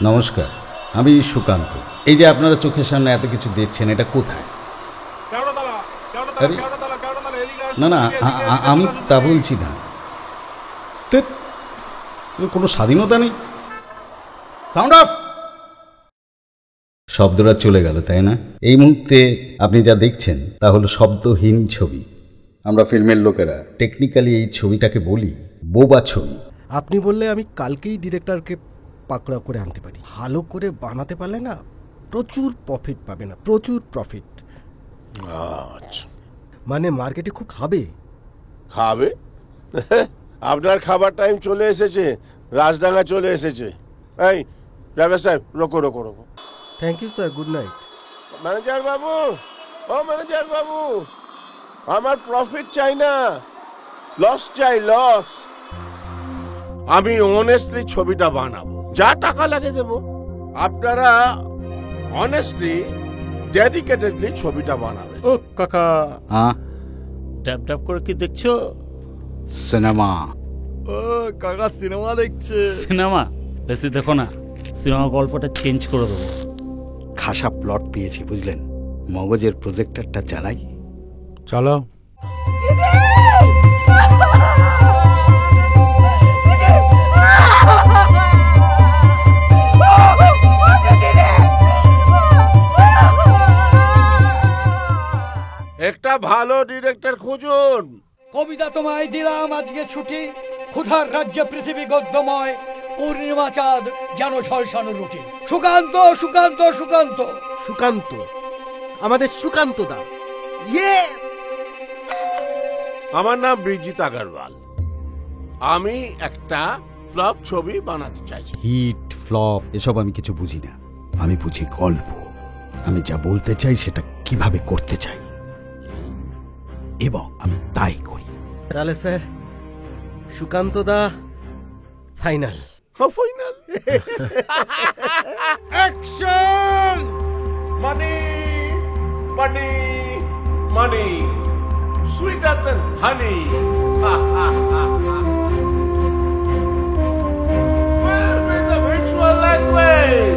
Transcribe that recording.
নমস্কার, আমি সুকান্ত। এই যে আপনারা চোখের সামনে এত কিছু দেখছেন, এটা কোথায়? আরে না না, আমি তা বলছি না। কোনো স্বাধীনতা নেই। Sound of. শব্দটা চলে গেল, তাই না? এই মুহূর্তে আপনি যা দেখছেন তা হলো শব্দহীন ছবি। আমরা ফিল্মের লোকেরা টেকনিক্যালি এই ছবিটাকে বলি বোবা ছবি। আপনি বললে আমি কালকেই ডিরেক্টরকে পাকড়াও করে আনতে পারি। ভালো করে বানাতে পারলে না প্রচুর প্রফিট পাবে, না প্রচুর প্রফিট। আচ্ছা, মানে মার্কেটে খুব খাবে। খাবে? আপনার খাবার টাইম চলে এসেছে, রাজডাঙ্গা চলে এসেছে। এই ড্রাইভার সাহেব, রোকো রোকো রোকো। Thank you sir, good night. Manager বাবু, ও ম্যানেজার বাবু, আমার প্রফিট চাই না, লস চাই, লস। আমি অনেস্টলি ছবিটা বানাবো, যা টাকা লাগে দেবো। আপনারা অনেস্টলি ডেডিকেটেডলি ছবিটা বানাবেন। ও কাকা, ড্যাব ড্যাব করে কি দেখছো? সিনেমা। ও কাকা সিনেমা দেখছে। সিনেমা বেশি দেখো না, সিনেমা গল্পটা চেঞ্জ করে দেবো। খাসা প্লট পেয়েছি, বুঝলেন? মগজের প্রজেক্টরটা চালাই। চলো। একটা ভালো ডিরেক্টর খুঁজুন। কবিতা তোমায় দিলাম আজকে ছুটি, ক্ষুধার রাজ্য পৃথিবী গদ্যময়, পূর্ণিমা চাঁদ যেন ঝলসানো রুটি। সুকান্ত সুকান্ত সুকান্ত সুকান্ত, আমাদের সুকান্ত দা। ইয়েস। আমার নাম বিজিত আগরওয়াল। আমি একটা ফ্লপ ছবি বানাতে চাইছি। হিট ফ্লপ এসব আমি কিছু বুঝি না। আমি বুঝি গল্প। আমি যা বলতে চাই সেটা কিভাবে করতে চাই, এবং আমি তাই করি। তাহলে স্যার সুকান্ত দা final. Final action. Money money money, sweeter than honey. Where is the virtual language?